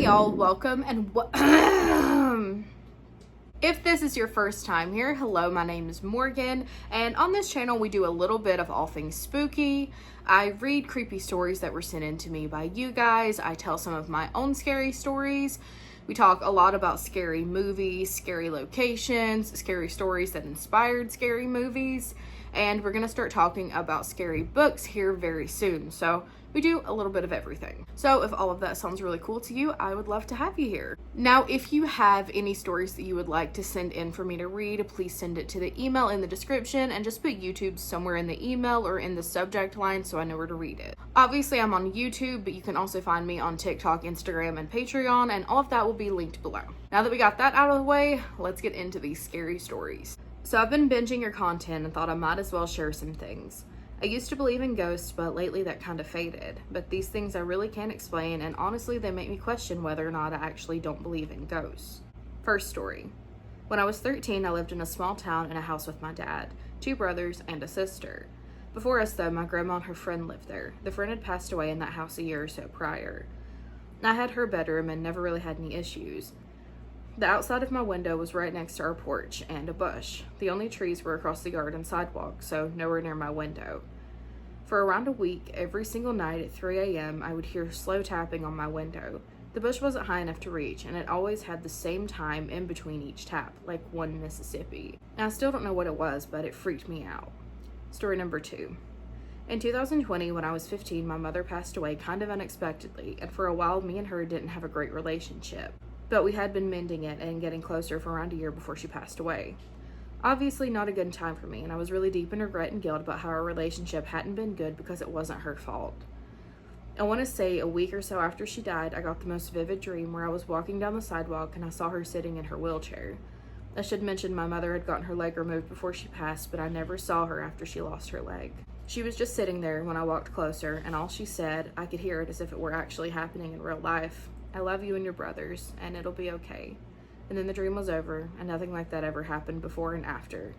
y'all, welcome and if this is your first time here, hello, my name is Morgan, and on this channel we do a little bit of all things spooky. I read creepy stories that were sent in to me by you guys. I tell some of my own scary stories. We talk a lot about scary movies, scary locations, scary stories that inspired scary movies, and we're gonna start talking about scary books here very soon. So we do a little bit of everything. So if all of that sounds really cool to you, I would love to have you here. Now, if you have any stories that you would like to send in for me to read, please send it to the email in the description and just put YouTube somewhere in the email or in the subject line so I know where to read it. Obviously, I'm on YouTube, but you can also find me on TikTok, Instagram, and Patreon, and all of that will be linked below. Now that we got that out of the way, let's get into these scary stories. So I've been binging your content and thought I might as well share some things. I used to believe in ghosts, but lately that kind of faded. But these things I really can't explain, and honestly they make me question whether or not I actually don't believe in ghosts. First story. When I was 13, I lived in a small town in a house with my dad, 2 brothers, and a sister. Before us though, my grandma and her friend lived there. The friend had passed away in that house a year or so prior. I had her bedroom and never really had any issues. The outside of my window was right next to our porch and a bush. The only trees were across the yard and sidewalk, so nowhere near my window. For around a week, every single night at 3 a.m., I would hear slow tapping on my window. The bush wasn't high enough to reach, and it always had the same time in between each tap, like one Mississippi. Now, I still don't know what it was, but it freaked me out. Story number 2. In 2020, when I was 15, my mother passed away kind of unexpectedly, and for a while, me and her didn't have a great relationship. But we had been mending it and getting closer for around a year before she passed away. Obviously not a good time for me, and I was really deep in regret and guilt about how our relationship hadn't been good because it wasn't her fault. I want to say a week or so after she died, I got the most vivid dream where I was walking down the sidewalk and I saw her sitting in her wheelchair. I should mention my mother had gotten her leg removed before she passed, but I never saw her after she lost her leg. She was just sitting there when I walked closer, and all she said, I could hear it as if it were actually happening in real life: I love you and your brothers, and it'll be okay. And then the dream was over, and nothing like that ever happened before and after.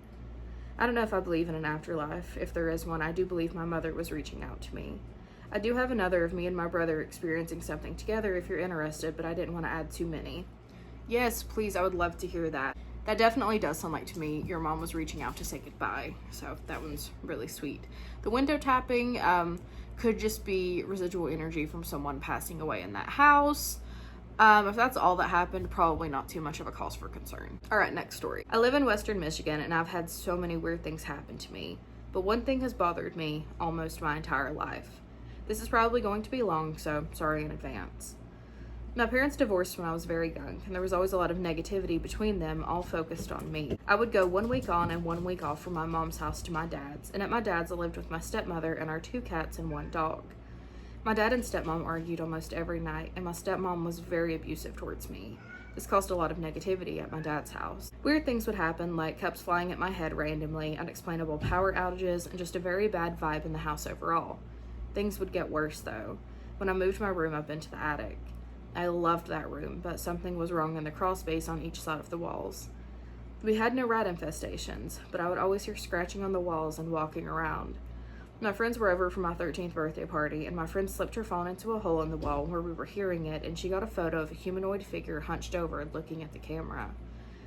I don't know if I believe in an afterlife. If there is one, I do believe my mother was reaching out to me. I do have another of me and my brother experiencing something together if you're interested, but I didn't want to add too many. Yes, please, I would love to hear that. That definitely does sound like to me your mom was reaching out to say goodbye, so that one's really sweet. The window tapping could just be residual energy from someone passing away in that house. If that's all that happened, probably not too much of a cause for concern. All right, next story. I live in Western Michigan, and I've had so many weird things happen to me, but one thing has bothered me almost my entire life. This is probably going to be long, so sorry in advance. My parents divorced when I was very young, and there was always a lot of negativity between them, all focused on me. I would go 1 week on and 1 week off from my mom's house to my dad's, and at my dad's I lived with my stepmother and our 2 cats and 1 dog. My dad and stepmom argued almost every night, and my stepmom was very abusive towards me. This caused a lot of negativity at my dad's house. Weird things would happen, like cups flying at my head randomly, unexplainable power outages, and just a very bad vibe in the house overall. Things would get worse though, when I moved my room up into the attic. I loved that room, but something was wrong in the crawl space on each side of the walls. We had no rat infestations, but I would always hear scratching on the walls and walking around. My friends were over for my 13th birthday party, and my friend slipped her phone into a hole in the wall where we were hearing it, and she got a photo of a humanoid figure hunched over looking at the camera.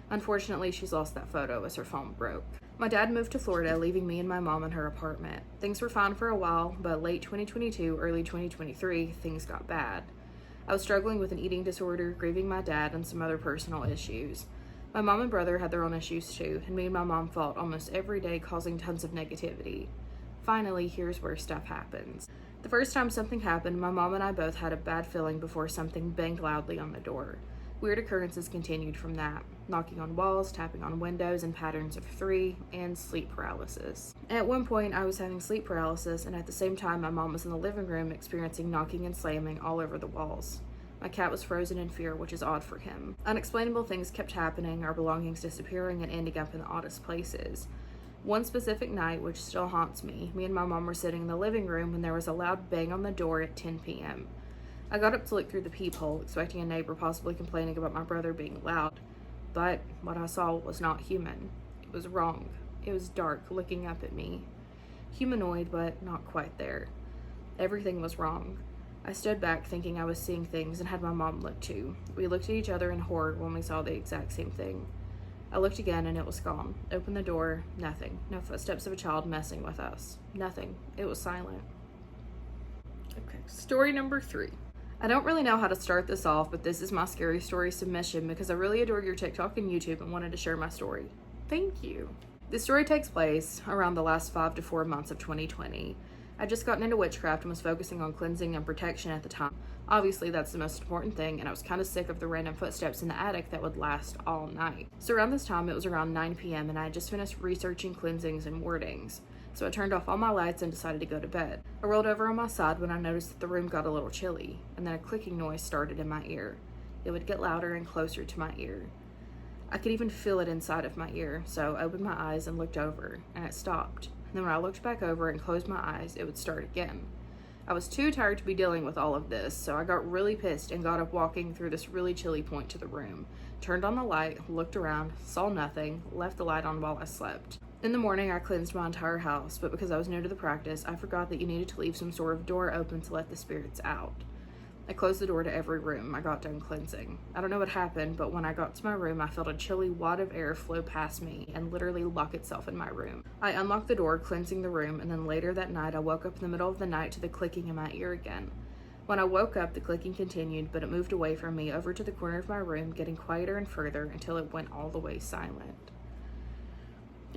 Unfortunately, she's lost that photo as her phone broke. My dad moved to Florida, leaving me and my mom in her apartment. Things were fine for a while, but late 2022, early 2023, things got bad. I was struggling with an eating disorder, grieving my dad, and some other personal issues. My mom and brother had their own issues too, and me and my mom fought almost every day, causing tons of negativity. Finally, here's where stuff happens. The first time something happened, my mom and I both had a bad feeling before something banged loudly on the door. Weird occurrences continued from that: knocking on walls, tapping on windows in patterns of 3, and sleep paralysis. At one point, I was having sleep paralysis, and at the same time, my mom was in the living room experiencing knocking and slamming all over the walls. My cat was frozen in fear, which is odd for him. Unexplainable things kept happening, our belongings disappearing and ending up in the oddest places. One specific night, which still haunts me and my mom were sitting in the living room when there was a loud bang on the door at 10 p.m. I got up to look through the peephole, expecting a neighbor possibly complaining about my brother being loud, but what I saw was not human. It was wrong. It was dark, looking up at me. Humanoid, but not quite there. Everything was wrong. I stood back thinking I was seeing things and had my mom look too. We looked at each other in horror when we saw the exact same thing. I looked again and it was gone. Opened the door, nothing. No footsteps of a child messing with us. Nothing. It was silent. Okay, story number 3. I don't really know how to start this off, but this is my scary story submission because I really adore your TikTok and YouTube and wanted to share my story. Thank you. This story takes place around the last 5 to 4 months of 2020. I'd just gotten into witchcraft and was focusing on cleansing and protection at the time. Obviously, that's the most important thing, and I was kind of sick of the random footsteps in the attic that would last all night. So around this time, it was around 9 p.m., and I had just finished researching cleansings and wardings. So I turned off all my lights and decided to go to bed. I rolled over on my side when I noticed that the room got a little chilly, and then a clicking noise started in my ear. It would get louder and closer to my ear. I could even feel it inside of my ear, so I opened my eyes and looked over, and it stopped. And then when I looked back over and closed my eyes, it would start again. I was too tired to be dealing with all of this, so I got really pissed and got up walking through this really chilly point to the room. Turned on the light, looked around, saw nothing, left the light on while I slept. In the morning, I cleansed my entire house, but because I was new to the practice, I forgot that you needed to leave some sort of door open to let the spirits out. I closed the door to every room I got done cleansing. I don't know what happened, but when I got to my room, I felt a chilly wad of air flow past me and literally lock itself in my room. I unlocked the door, cleansing the room, and then later that night, I woke up in the middle of the night to the clicking in my ear again. When I woke up, the clicking continued, but it moved away from me over to the corner of my room, getting quieter and further until it went all the way silent.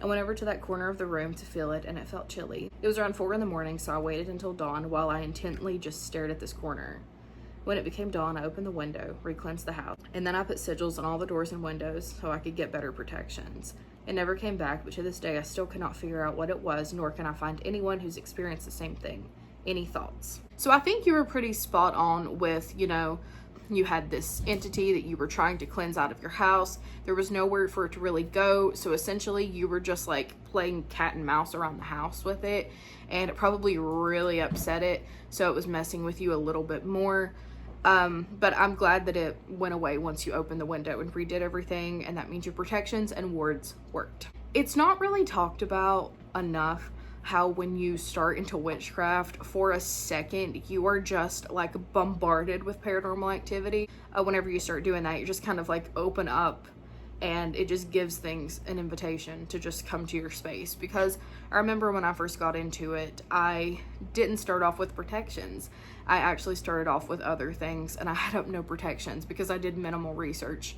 I went over to that corner of the room to feel it, and it felt chilly. It was around 4 in the morning, so I waited until dawn while I intently just stared at this corner. When it became dawn, I opened the window, re-cleansed the house, and then I put sigils on all the doors and windows so I could get better protections. It never came back, but to this day I still cannot figure out what it was, nor can I find anyone who's experienced the same thing. Any thoughts? So I think you were pretty spot on with, you had this entity that you were trying to cleanse out of your house. There was nowhere for it to really go, so essentially you were just like playing cat and mouse around the house with it, and it probably really upset it, so it was messing with you a little bit more. But I'm glad that it went away once you opened the window and redid everything, and that means your protections and wards worked. It's not really talked about enough how when you start into witchcraft, for a second, you are just like bombarded with paranormal activity. Whenever you start doing that, you just kind of like open up, and it just gives things an invitation to just come to your space. Because I remember when I first got into it, I didn't start off with protections. I actually started off with other things, and I had up no protections because I did minimal research.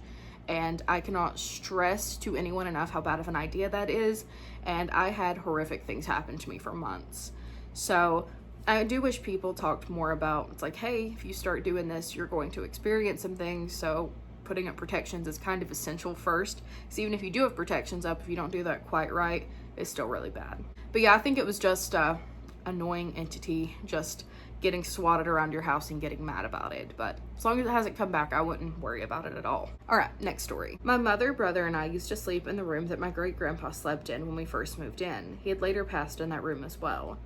And I cannot stress to anyone enough how bad of an idea that is. And I had horrific things happen to me for months. So I do wish people talked more about, it's like, hey, if you start doing this, you're going to experience some things. So putting up protections is kind of essential first. Because even if you do have protections up, if you don't do that quite right, it's still really bad. But yeah, I think it was just a annoying entity just getting swatted around your house and getting mad about it. But as long as it hasn't come back, I wouldn't worry about it at all. All right, next story. My mother, brother, and I used to sleep in the room that my great-grandpa slept in when we first moved in. He had later passed in that room as well.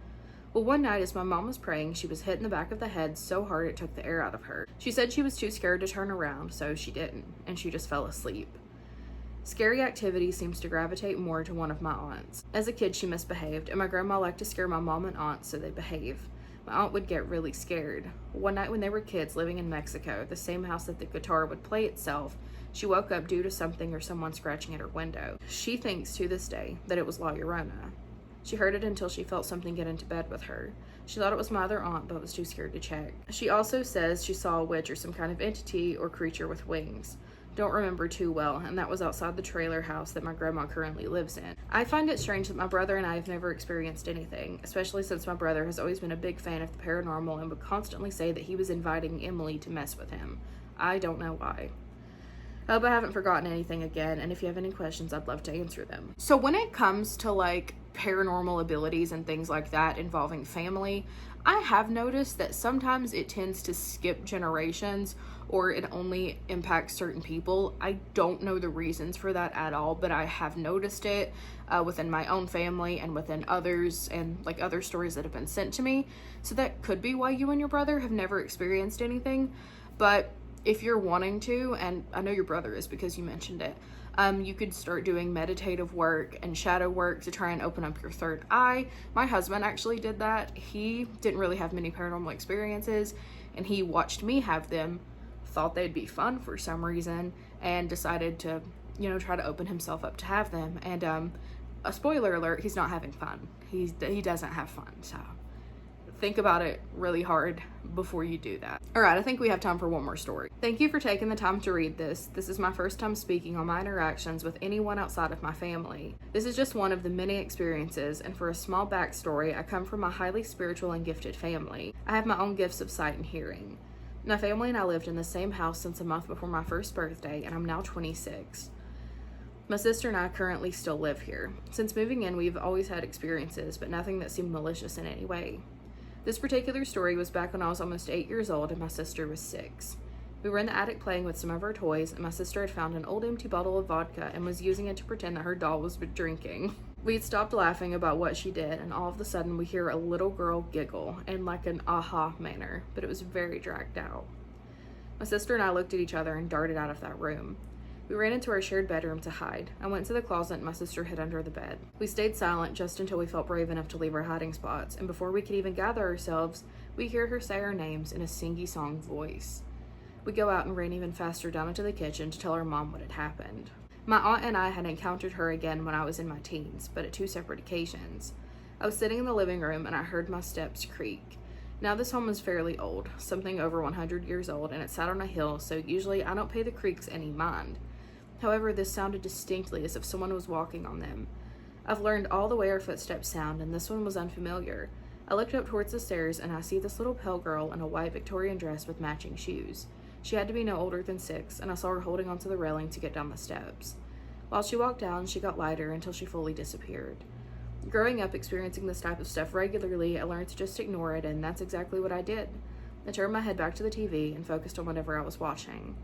Well, one night as my mom was praying, she was hit in the back of the head so hard it took the air out of her. She said she was too scared to turn around, so she didn't, and she just fell asleep. Scary activity seems to gravitate more to one of my aunts. As a kid, she misbehaved, and my grandma liked to scare my mom and aunt so they behave. My aunt would get really scared. One night when they were kids living in Mexico, the same house that the guitar would play itself, she woke up due to something or someone scratching at her window. She thinks to this day that it was La Llorona. She heard it until she felt something get into bed with her. She thought it was my other aunt, but was too scared to check. She also says she saw a witch or some kind of entity or creature with wings. Don't remember too well, and that was outside the trailer house that my grandma currently lives in. I find it strange that my brother and I have never experienced anything, especially since my brother has always been a big fan of the paranormal and would constantly say that he was inviting Emily to mess with him. I don't know why. I hope I haven't forgotten anything again, and if you have any questions, I'd love to answer them. So when it comes to like paranormal abilities and things like that involving family, I have noticed that sometimes it tends to skip generations, or it only impacts certain people. I don't know the reasons for that at all, but I have noticed it within my own family and within others, and like other stories that have been sent to me. So that could be why you and your brother have never experienced anything. But if you're wanting to, and I know your brother is because you mentioned it, You could start doing meditative work and shadow work to try and open up your third eye. My husband actually did that. He didn't really have many paranormal experiences, and he watched me have them, thought they'd be fun for some reason, and decided to, try to open himself up to have them. And a spoiler alert, he's not having fun. He doesn't have fun, so think about it really hard before you do that. All right, I think we have time for one more story. Thank you for taking the time to read this. This is my first time speaking on my interactions with anyone outside of my family. This is just one of the many experiences, and for a small backstory, I come from a highly spiritual and gifted family. I have my own gifts of sight and hearing. My family and I lived in the same house since a month before my first birthday, and I'm now 26. My sister and I currently still live here. Since moving in, we've always had experiences, but nothing that seemed malicious in any way. This particular story was back when I was almost 8 years old and my sister was 6. We were in the attic playing with some of our toys, and my sister had found an old empty bottle of vodka and was using it to pretend that her doll was drinking. We had stopped laughing about what she did, and all of a sudden we hear a little girl giggle in like an aha manner, but it was very dragged out. My sister and I looked at each other and darted out of that room. We ran into our shared bedroom to hide. I went to the closet and my sister hid under the bed. We stayed silent just until we felt brave enough to leave our hiding spots, and before we could even gather ourselves, we hear her say our names in a singy-song voice. We go out and ran even faster down into the kitchen to tell our mom what had happened. My aunt and I had encountered her again when I was in my teens, but at 2 separate occasions. I was sitting in the living room and I heard my steps creak. Now this home is fairly old, something over 100 years old, and it sat on a hill, so usually I don't pay the creaks any mind. However, this sounded distinctly as if someone was walking on them. I've learned all the way our footsteps sound, and this one was unfamiliar. I looked up towards the stairs, and I see this little pale girl in a white Victorian dress with matching shoes. She had to be no older than 6, and I saw her holding onto the railing to get down the steps. While she walked down, she got lighter until she fully disappeared. Growing up experiencing this type of stuff regularly, I learned to just ignore it, and that's exactly what I did. I turned my head back to the TV and focused on whatever I was watching.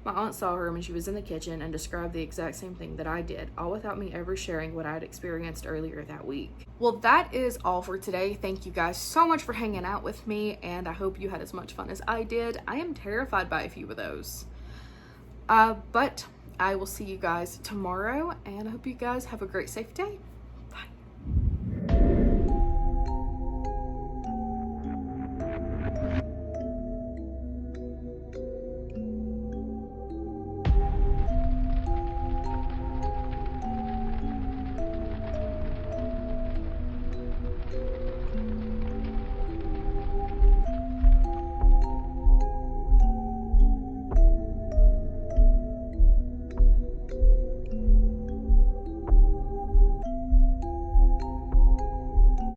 My aunt saw her when she was in the kitchen and described the exact same thing that I did, all without me ever sharing what I had experienced earlier that week. Well, that is all for today. Thank you guys so much for hanging out with me, and I hope you had as much fun as I did. I am terrified by a few of those. But I will see you guys tomorrow, and I hope you guys have a great, safe day.